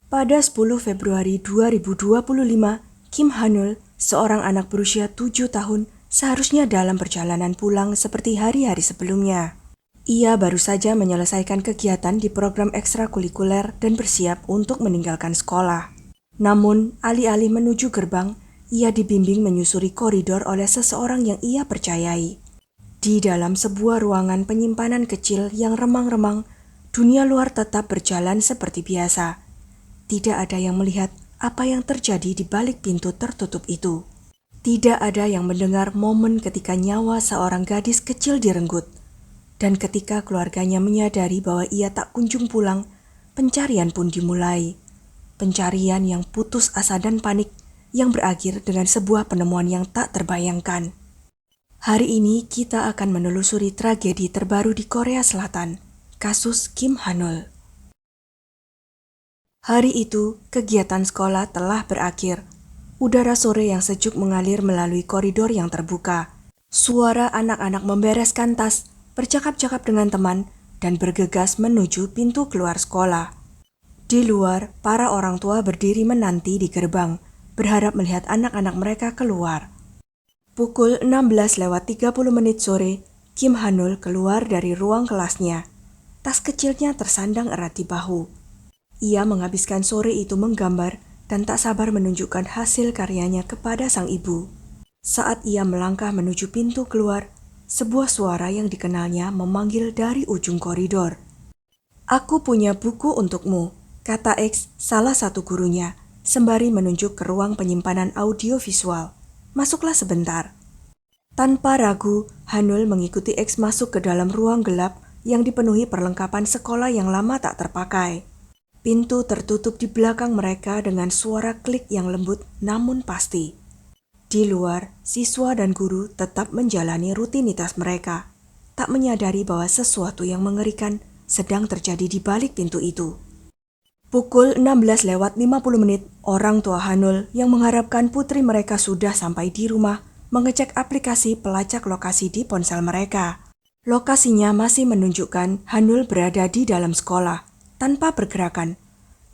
Pada 10 Februari 2025, Kim Hanul, seorang anak berusia 7 tahun, seharusnya dalam perjalanan pulang seperti hari-hari sebelumnya. Ia baru saja menyelesaikan kegiatan di program ekstrakurikuler dan bersiap untuk meninggalkan sekolah. Namun, alih-alih menuju gerbang, ia dibimbing menyusuri koridor oleh seseorang yang ia percayai. Di dalam sebuah ruangan penyimpanan kecil yang remang-remang, dunia luar tetap berjalan seperti biasa. Tidak ada yang melihat apa yang terjadi di balik pintu tertutup itu. Tidak ada yang mendengar momen ketika nyawa seorang gadis kecil direnggut. Dan ketika keluarganya menyadari bahwa ia tak kunjung pulang, pencarian pun dimulai. Pencarian yang putus asa dan panik yang berakhir dengan sebuah penemuan yang tak terbayangkan. Hari ini kita akan menelusuri tragedi terbaru di Korea Selatan, kasus Kim Hanul. Hari itu, kegiatan sekolah telah berakhir. Udara sore yang sejuk mengalir melalui koridor yang terbuka. Suara anak-anak membereskan tas, bercakap-cakap dengan teman, dan bergegas menuju pintu keluar sekolah. Di luar, para orang tua berdiri menanti di gerbang, berharap melihat anak-anak mereka keluar. Pukul 16:30 sore, Kim Hanul keluar dari ruang kelasnya. Tas kecilnya tersandang erat di bahu. Ia menghabiskan sore itu menggambar dan tak sabar menunjukkan hasil karyanya kepada sang ibu. Saat ia melangkah menuju pintu keluar, sebuah suara yang dikenalnya memanggil dari ujung koridor. "Aku punya buku untukmu," kata X, salah satu gurunya, sembari menunjuk ke ruang penyimpanan audio visual. "Masuklah sebentar." Tanpa ragu, Hanul mengikuti X masuk ke dalam ruang gelap yang dipenuhi perlengkapan sekolah yang lama tak terpakai. Pintu tertutup di belakang mereka dengan suara klik yang lembut namun pasti. Di luar, siswa dan guru tetap menjalani rutinitas mereka, tak menyadari bahwa sesuatu yang mengerikan sedang terjadi di balik pintu itu. Pukul 16:50, orang tua Hanul yang mengharapkan putri mereka sudah sampai di rumah mengecek aplikasi pelacak lokasi di ponsel mereka. Lokasinya masih menunjukkan Hanul berada di dalam sekolah, tanpa pergerakan.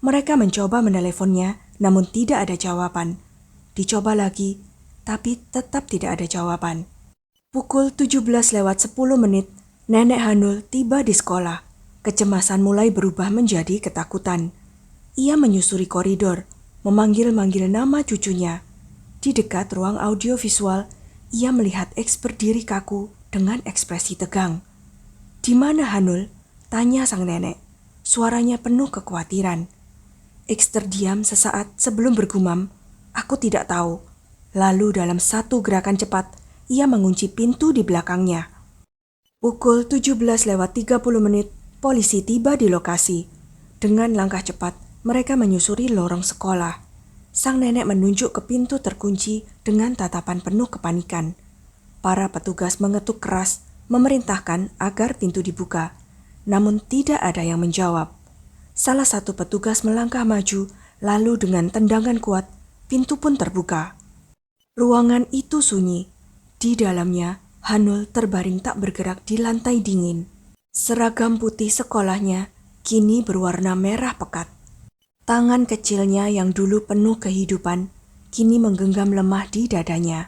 Mereka mencoba meneleponnya, namun tidak ada jawaban. Dicoba lagi, tapi tetap tidak ada jawaban. Pukul 17:10, Nenek Hanul tiba di sekolah. Kecemasan mulai berubah menjadi ketakutan. Ia menyusuri koridor, memanggil-manggil nama cucunya. Di dekat ruang audiovisual, ia melihat X berdiri kaku dengan ekspresi tegang. "Di mana Hanul?" tanya sang nenek. Suaranya penuh kekhawatiran. X terdiam sesaat sebelum bergumam, "Aku tidak tahu." Lalu dalam satu gerakan cepat, ia mengunci pintu di belakangnya. Pukul 17:30, polisi tiba di lokasi. Dengan langkah cepat, mereka menyusuri lorong sekolah. Sang nenek menunjuk ke pintu terkunci dengan tatapan penuh kepanikan. Para petugas mengetuk keras, memerintahkan agar pintu dibuka. Namun tidak ada yang menjawab. Salah satu petugas melangkah maju, lalu dengan tendangan kuat, pintu pun terbuka. Ruangan itu sunyi. Di dalamnya, Hanul terbaring tak bergerak di lantai dingin. Seragam putih sekolahnya kini berwarna merah pekat. Tangan kecilnya yang dulu penuh kehidupan, kini menggenggam lemah di dadanya.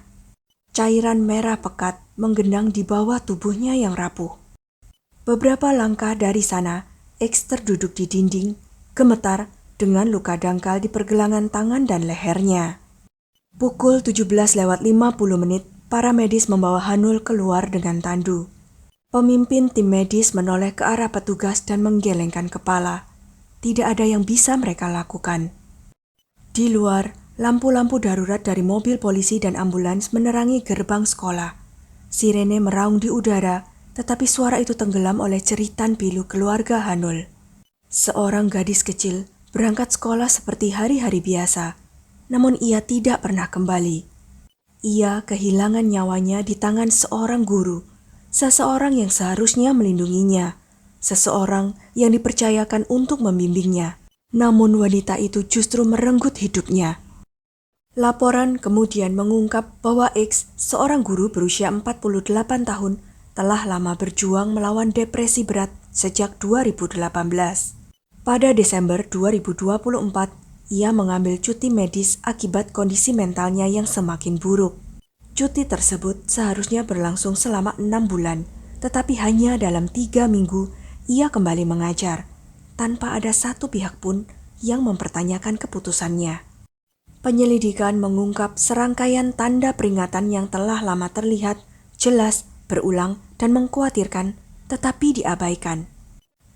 Cairan merah pekat menggenang di bawah tubuhnya yang rapuh. Beberapa langkah dari sana, X terduduk di dinding, gemetar dengan luka dangkal di pergelangan tangan dan lehernya. Pukul 17:50, para medis membawa Hanul keluar dengan tandu. Pemimpin tim medis menoleh ke arah petugas dan menggelengkan kepala. Tidak ada yang bisa mereka lakukan. Di luar, lampu-lampu darurat dari mobil polisi dan ambulans menerangi gerbang sekolah. Sirene meraung di udara, tetapi suara itu tenggelam oleh jeritan pilu keluarga Hanul. Seorang gadis kecil berangkat sekolah seperti hari-hari biasa, namun ia tidak pernah kembali. Ia kehilangan nyawanya di tangan seorang guru, seseorang yang seharusnya melindunginya, seseorang yang dipercayakan untuk membimbingnya. Namun wanita itu justru merenggut hidupnya. Laporan kemudian mengungkap bahwa X, seorang guru berusia 48 tahun, telah lama berjuang melawan depresi berat sejak 2018. Pada Desember 2024, ia mengambil cuti medis akibat kondisi mentalnya yang semakin buruk. Cuti tersebut seharusnya berlangsung selama 6 bulan, tetapi hanya dalam 3 minggu ia kembali mengajar, tanpa ada satu pihak pun yang mempertanyakan keputusannya. Penyelidikan mengungkap serangkaian tanda peringatan yang telah lama terlihat, jelas, berulang, dan mengkhawatirkan, tetapi diabaikan.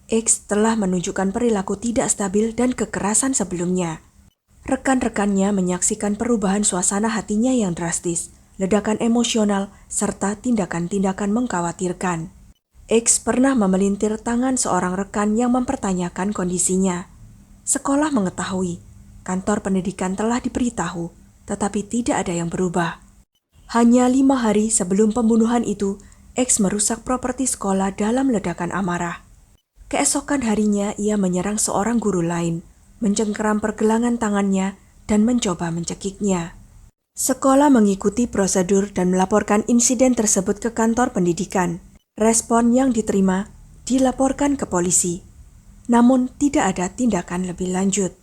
X telah menunjukkan perilaku tidak stabil dan kekerasan sebelumnya. Rekan-rekannya menyaksikan perubahan suasana hatinya yang drastis, ledakan emosional, serta tindakan-tindakan mengkhawatirkan. X pernah memelintir tangan seorang rekan yang mempertanyakan kondisinya. Sekolah mengetahui, kantor pendidikan telah diberitahu, tetapi tidak ada yang berubah. Hanya 5 hari sebelum pembunuhan itu, X merusak properti sekolah dalam ledakan amarah. Keesokan harinya ia menyerang seorang guru lain, mencengkeram pergelangan tangannya, dan mencoba mencekiknya. Sekolah mengikuti prosedur dan melaporkan insiden tersebut ke kantor pendidikan. Respon yang diterima dilaporkan ke polisi, namun tidak ada tindakan lebih lanjut.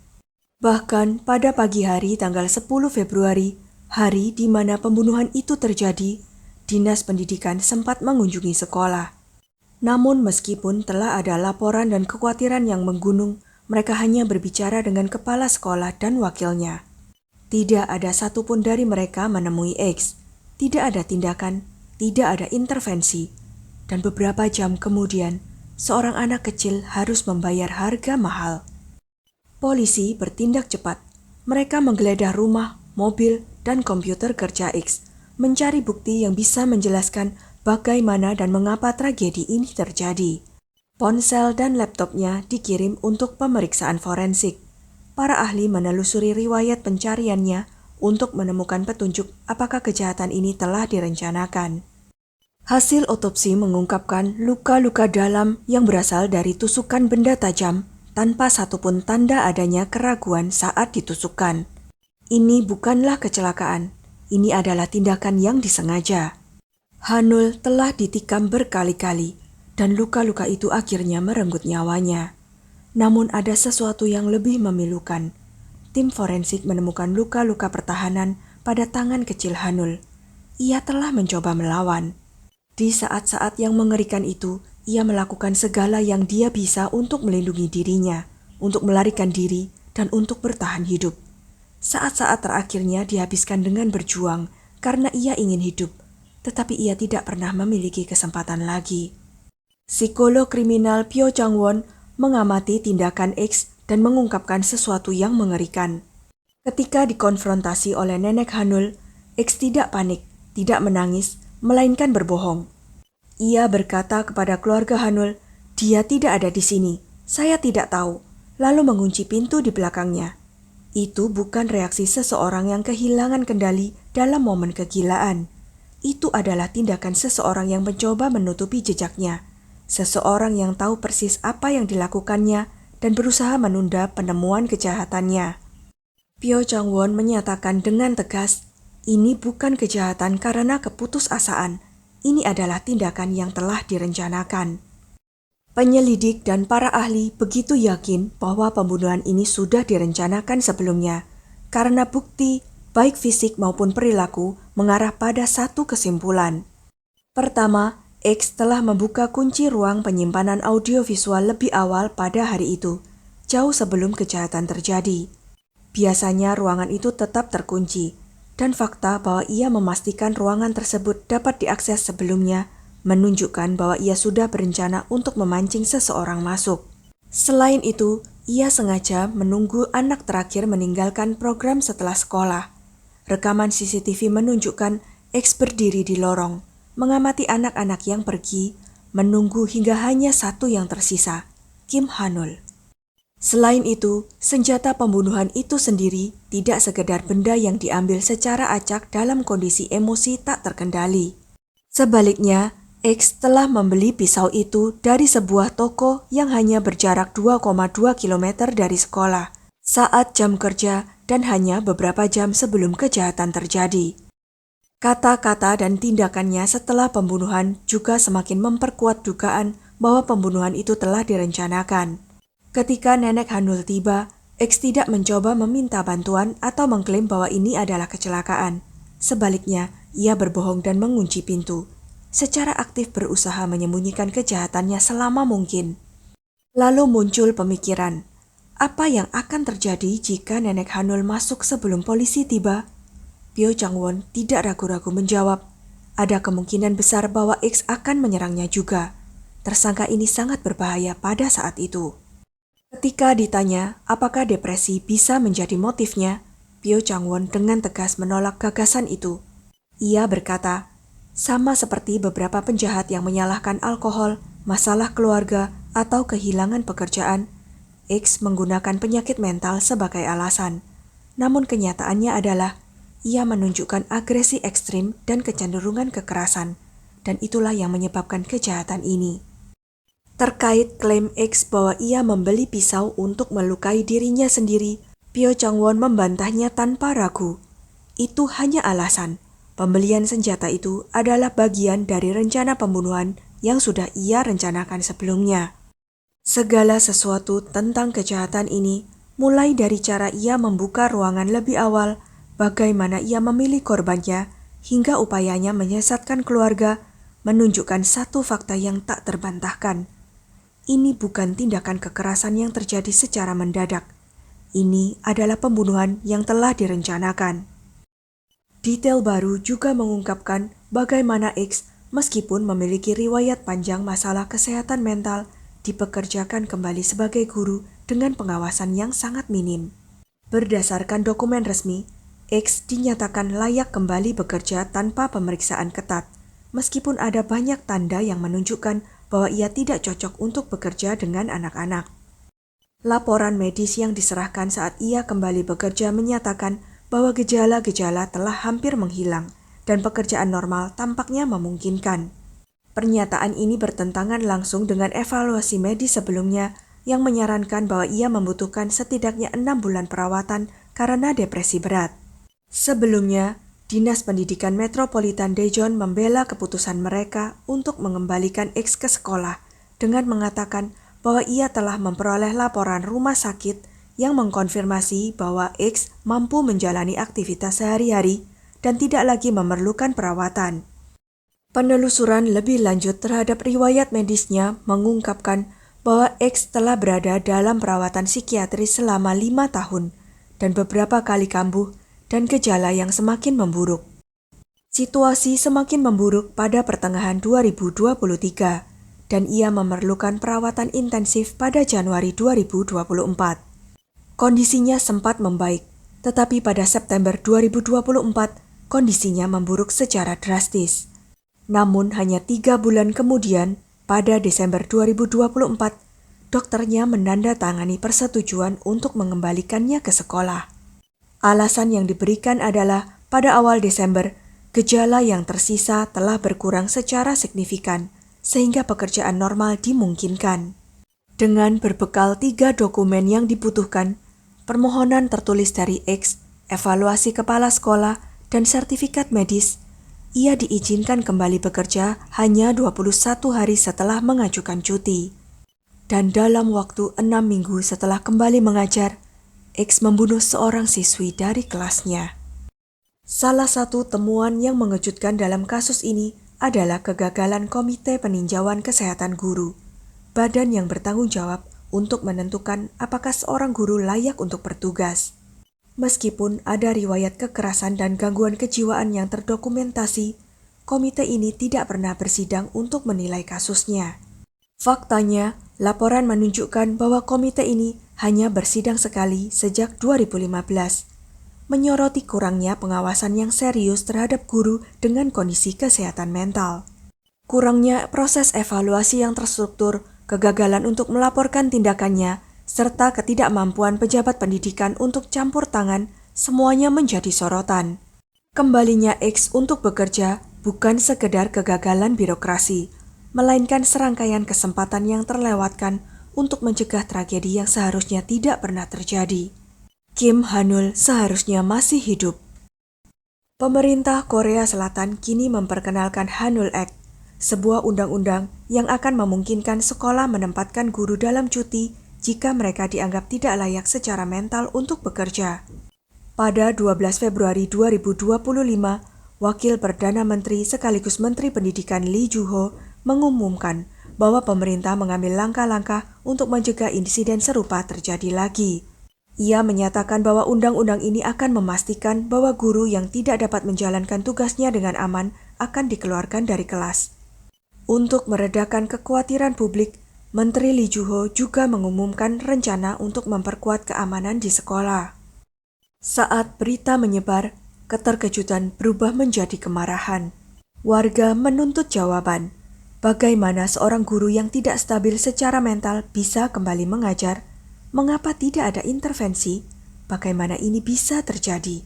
Bahkan pada pagi hari tanggal 10 Februari, hari di mana pembunuhan itu terjadi, Dinas Pendidikan sempat mengunjungi sekolah. Namun meskipun telah ada laporan dan kekhawatiran yang menggunung, mereka hanya berbicara dengan kepala sekolah dan wakilnya. Tidak ada satupun dari mereka menemui X. Tidak ada tindakan, tidak ada intervensi. Dan beberapa jam kemudian, seorang anak kecil harus membayar harga mahal. Polisi bertindak cepat. Mereka menggeledah rumah, mobil, dan komputer kerja X, mencari bukti yang bisa menjelaskan bagaimana dan mengapa tragedi ini terjadi. Ponsel dan laptopnya dikirim untuk pemeriksaan forensik. Para ahli menelusuri riwayat pencariannya untuk menemukan petunjuk apakah kejahatan ini telah direncanakan. Hasil otopsi mengungkapkan luka-luka dalam yang berasal dari tusukan benda tajam tanpa satupun tanda adanya keraguan saat ditusukkan. Ini bukanlah kecelakaan, ini adalah tindakan yang disengaja. Hanul telah ditikam berkali-kali dan luka-luka itu akhirnya merenggut nyawanya. Namun ada sesuatu yang lebih memilukan. Tim forensik menemukan luka-luka pertahanan pada tangan kecil Hanul. Ia telah mencoba melawan. Di saat-saat yang mengerikan itu, ia melakukan segala yang dia bisa untuk melindungi dirinya, untuk melarikan diri, dan untuk bertahan hidup. Saat-saat terakhirnya dihabiskan dengan berjuang karena ia ingin hidup, tetapi ia tidak pernah memiliki kesempatan lagi. Psikolog kriminal Pyo Chang-won mengamati tindakan X dan mengungkapkan sesuatu yang mengerikan. Ketika dikonfrontasi oleh nenek Hanul, X tidak panik, tidak menangis, melainkan berbohong. Ia berkata kepada keluarga Hanul, "Dia tidak ada di sini, saya tidak tahu," lalu mengunci pintu di belakangnya. Itu bukan reaksi seseorang yang kehilangan kendali dalam momen kegilaan. Itu adalah tindakan seseorang yang mencoba menutupi jejaknya, seseorang yang tahu persis apa yang dilakukannya dan berusaha menunda penemuan kejahatannya. Pyo Chang-won menyatakan dengan tegas, ini bukan kejahatan karena keputusasaan, ini adalah tindakan yang telah direncanakan. Penyelidik dan para ahli begitu yakin bahwa pembunuhan ini sudah direncanakan sebelumnya, karena bukti baik fisik maupun perilaku, mengarah pada satu kesimpulan. Pertama, X telah membuka kunci ruang penyimpanan audiovisual lebih awal pada hari itu, jauh sebelum kejahatan terjadi. Biasanya ruangan itu tetap terkunci, dan fakta bahwa ia memastikan ruangan tersebut dapat diakses sebelumnya menunjukkan bahwa ia sudah berencana untuk memancing seseorang masuk. Selain itu, ia sengaja menunggu anak terakhir meninggalkan program setelah sekolah. Rekaman CCTV menunjukkan X berdiri di lorong, mengamati anak-anak yang pergi, menunggu hingga hanya satu yang tersisa, Kim Hanul. Selain itu, senjata pembunuhan itu sendiri tidak sekedar benda yang diambil secara acak dalam kondisi emosi tak terkendali. Sebaliknya, X telah membeli pisau itu dari sebuah toko yang hanya berjarak 2,2 km dari sekolah saat jam kerja dan hanya beberapa jam sebelum kejahatan terjadi. Kata-kata dan tindakannya setelah pembunuhan juga semakin memperkuat dugaan bahwa pembunuhan itu telah direncanakan. Ketika nenek Hanul tiba, X tidak mencoba meminta bantuan atau mengklaim bahwa ini adalah kecelakaan. Sebaliknya, ia berbohong dan mengunci pintu. Secara aktif berusaha menyembunyikan kejahatannya selama mungkin. Lalu muncul pemikiran, apa yang akan terjadi jika nenek Hanul masuk sebelum polisi tiba? Pyo Chang-won tidak ragu-ragu menjawab, ada kemungkinan besar bahwa X akan menyerangnya juga. Tersangka ini sangat berbahaya pada saat itu. Ketika ditanya apakah depresi bisa menjadi motifnya, Pyo Chang-won dengan tegas menolak gagasan itu. Ia berkata, sama seperti beberapa penjahat yang menyalahkan alkohol, masalah keluarga, atau kehilangan pekerjaan, X menggunakan penyakit mental sebagai alasan. Namun kenyataannya adalah, ia menunjukkan agresi ekstrim dan kecenderungan kekerasan, dan itulah yang menyebabkan kejahatan ini. Terkait klaim X bahwa ia membeli pisau untuk melukai dirinya sendiri, Pyo Chang-won membantahnya tanpa ragu. Itu hanya alasan. Pembelian senjata itu adalah bagian dari rencana pembunuhan yang sudah ia rencanakan sebelumnya. Segala sesuatu tentang kejahatan ini, mulai dari cara ia membuka ruangan lebih awal, bagaimana ia memilih korbannya, hingga upayanya menyesatkan keluarga, menunjukkan satu fakta yang tak terbantahkan. Ini bukan tindakan kekerasan yang terjadi secara mendadak. Ini adalah pembunuhan yang telah direncanakan. Detail baru juga mengungkapkan bagaimana X, meskipun memiliki riwayat panjang masalah kesehatan mental, dipekerjakan kembali sebagai guru dengan pengawasan yang sangat minim. Berdasarkan dokumen resmi, X dinyatakan layak kembali bekerja tanpa pemeriksaan ketat, meskipun ada banyak tanda yang menunjukkan bahwa ia tidak cocok untuk bekerja dengan anak-anak. Laporan medis yang diserahkan saat ia kembali bekerja menyatakan bahwa gejala-gejala telah hampir menghilang dan pekerjaan normal tampaknya memungkinkan. Pernyataan ini bertentangan langsung dengan evaluasi medis sebelumnya yang menyarankan bahwa ia membutuhkan setidaknya 6 bulan perawatan karena depresi berat. Sebelumnya, Dinas Pendidikan Metropolitan Daejeon membela keputusan mereka untuk mengembalikan X ke sekolah dengan mengatakan bahwa ia telah memperoleh laporan rumah sakit yang mengkonfirmasi bahwa X mampu menjalani aktivitas sehari-hari dan tidak lagi memerlukan perawatan. Penelusuran lebih lanjut terhadap riwayat medisnya mengungkapkan bahwa X telah berada dalam perawatan psikiatris selama 5 tahun dan beberapa kali kambuh dan gejala yang semakin memburuk. Situasi semakin memburuk pada pertengahan 2023 dan ia memerlukan perawatan intensif pada Januari 2024. Kondisinya sempat membaik, tetapi pada September 2024 kondisinya memburuk secara drastis. Namun hanya 3 bulan kemudian, pada Desember 2024, dokternya menandatangani persetujuan untuk mengembalikannya ke sekolah. Alasan yang diberikan adalah pada awal Desember, gejala yang tersisa telah berkurang secara signifikan, sehingga pekerjaan normal dimungkinkan. Dengan berbekal 3 dokumen yang dibutuhkan, permohonan tertulis dari X, evaluasi kepala sekolah, dan sertifikat medis, ia diizinkan kembali bekerja hanya 21 hari setelah mengajukan cuti. Dan dalam waktu 6 minggu setelah kembali mengajar, X membunuh seorang siswi dari kelasnya. Salah satu temuan yang mengejutkan dalam kasus ini adalah kegagalan Komite Peninjauan Kesehatan Guru, badan yang bertanggung jawab untuk menentukan apakah seorang guru layak untuk bertugas. Meskipun ada riwayat kekerasan dan gangguan kejiwaan yang terdokumentasi, komite ini tidak pernah bersidang untuk menilai kasusnya. Faktanya, laporan menunjukkan bahwa komite ini hanya bersidang sekali sejak 2015, menyoroti kurangnya pengawasan yang serius terhadap guru dengan kondisi kesehatan mental. Kurangnya proses evaluasi yang terstruktur, kegagalan untuk melaporkan tindakannya, serta ketidakmampuan pejabat pendidikan untuk campur tangan, semuanya menjadi sorotan. Kembalinya X untuk bekerja bukan sekedar kegagalan birokrasi, melainkan serangkaian kesempatan yang terlewatkan untuk mencegah tragedi yang seharusnya tidak pernah terjadi. Kim Hanul seharusnya masih hidup. Pemerintah Korea Selatan kini memperkenalkan Hanul Act, sebuah undang-undang yang akan memungkinkan sekolah menempatkan guru dalam cuti jika mereka dianggap tidak layak secara mental untuk bekerja. Pada 12 Februari 2025, Wakil Perdana Menteri sekaligus Menteri Pendidikan Lee Ju-ho mengumumkan bahwa pemerintah mengambil langkah-langkah untuk mencegah insiden serupa terjadi lagi. Ia menyatakan bahwa undang-undang ini akan memastikan bahwa guru yang tidak dapat menjalankan tugasnya dengan aman akan dikeluarkan dari kelas. Untuk meredakan kekhawatiran publik, Menteri Lee Ju-ho juga mengumumkan rencana untuk memperkuat keamanan di sekolah. Saat berita menyebar, keterkejutan berubah menjadi kemarahan. Warga menuntut jawaban. Bagaimana seorang guru yang tidak stabil secara mental bisa kembali mengajar? Mengapa tidak ada intervensi? Bagaimana ini bisa terjadi?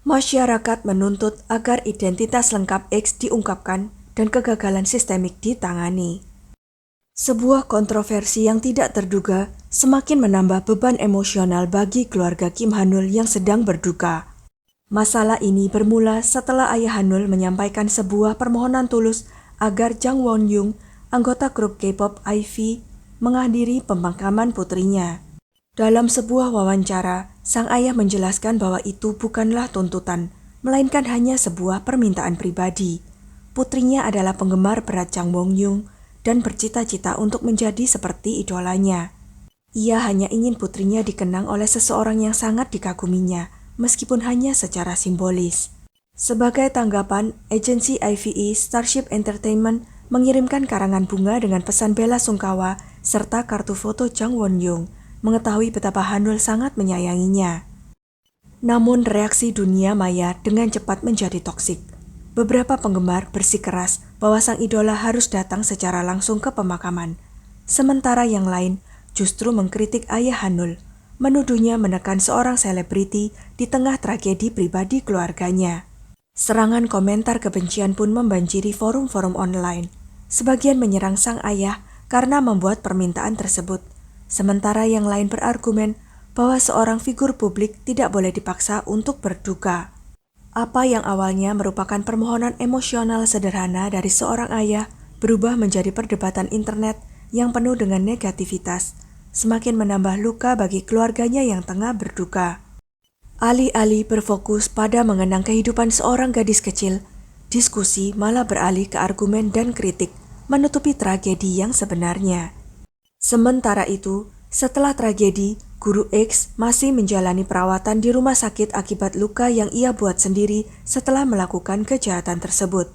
Masyarakat menuntut agar identitas lengkap X diungkapkan dan kegagalan sistemik ditangani. Sebuah kontroversi yang tidak terduga semakin menambah beban emosional bagi keluarga Kim Hanul yang sedang berduka. Masalah ini bermula setelah ayah Hanul menyampaikan sebuah permohonan tulus agar Jang Won-young, anggota grup K-pop IVE, menghadiri pemakaman putrinya. Dalam sebuah wawancara, sang ayah menjelaskan bahwa itu bukanlah tuntutan, melainkan hanya sebuah permintaan pribadi. Putrinya adalah penggemar berat Jang Won-young dan bercita-cita untuk menjadi seperti idolanya. Ia hanya ingin putrinya dikenang oleh seseorang yang sangat dikaguminya, meskipun hanya secara simbolis. Sebagai tanggapan, agensi IVE Starship Entertainment mengirimkan karangan bunga dengan pesan bela sungkawa serta kartu foto Jang Won-young, mengetahui betapa Hanul sangat menyayanginya. Namun reaksi dunia maya dengan cepat menjadi toksik. Beberapa penggemar bersikeras bahwa sang idola harus datang secara langsung ke pemakaman. Sementara yang lain justru mengkritik ayah Hanul, menuduhnya menekan seorang selebriti di tengah tragedi pribadi keluarganya. Serangan komentar kebencian pun membanjiri forum-forum online. Sebagian menyerang sang ayah karena membuat permintaan tersebut, sementara yang lain berargumen bahwa seorang figur publik tidak boleh dipaksa untuk berduka. Apa yang awalnya merupakan permohonan emosional sederhana dari seorang ayah berubah menjadi perdebatan internet yang penuh dengan negativitas, semakin menambah luka bagi keluarganya yang tengah berduka. Alih-alih berfokus pada mengenang kehidupan seorang gadis kecil, diskusi malah beralih ke argumen dan kritik, menutupi tragedi yang sebenarnya. Sementara itu, setelah tragedi, Guru X masih menjalani perawatan di rumah sakit akibat luka yang ia buat sendiri setelah melakukan kejahatan tersebut.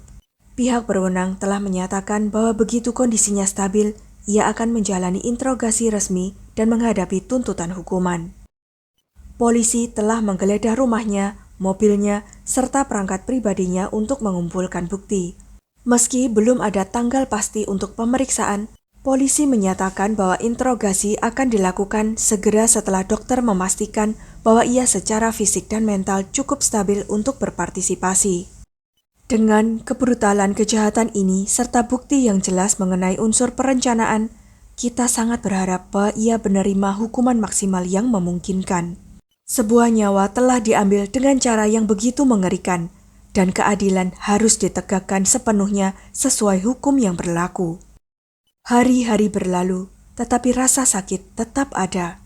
Pihak berwenang telah menyatakan bahwa begitu kondisinya stabil, ia akan menjalani interogasi resmi dan menghadapi tuntutan hukuman. Polisi telah menggeledah rumahnya, mobilnya, serta perangkat pribadinya untuk mengumpulkan bukti. Meski belum ada tanggal pasti untuk pemeriksaan, polisi menyatakan bahwa interogasi akan dilakukan segera setelah dokter memastikan bahwa ia secara fisik dan mental cukup stabil untuk berpartisipasi. Dengan kebrutalan kejahatan ini serta bukti yang jelas mengenai unsur perencanaan, kita sangat berharap bahwa ia menerima hukuman maksimal yang memungkinkan. Sebuah nyawa telah diambil dengan cara yang begitu mengerikan, dan keadilan harus ditegakkan sepenuhnya sesuai hukum yang berlaku. Hari-hari berlalu, tetapi rasa sakit tetap ada.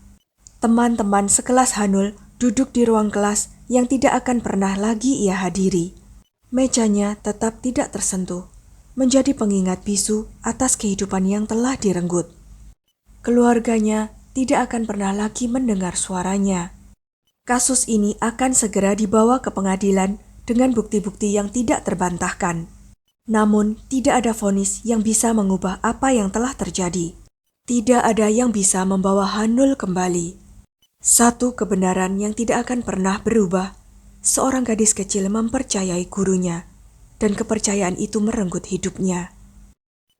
Teman-teman sekelas Hanul duduk di ruang kelas yang tidak akan pernah lagi ia hadiri. Mejanya tetap tidak tersentuh, menjadi pengingat bisu atas kehidupan yang telah direnggut. Keluarganya tidak akan pernah lagi mendengar suaranya. Kasus ini akan segera dibawa ke pengadilan dengan bukti-bukti yang tidak terbantahkan. Namun, tidak ada vonis yang bisa mengubah apa yang telah terjadi. Tidak ada yang bisa membawa Hanul kembali. Satu kebenaran yang tidak akan pernah berubah. Seorang gadis kecil mempercayai gurunya, dan kepercayaan itu merenggut hidupnya.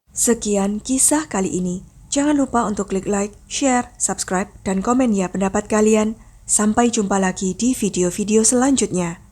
Sekian kisah kali ini. Jangan lupa untuk klik like, share, subscribe, dan komen ya pendapat kalian. Sampai jumpa lagi di video-video selanjutnya.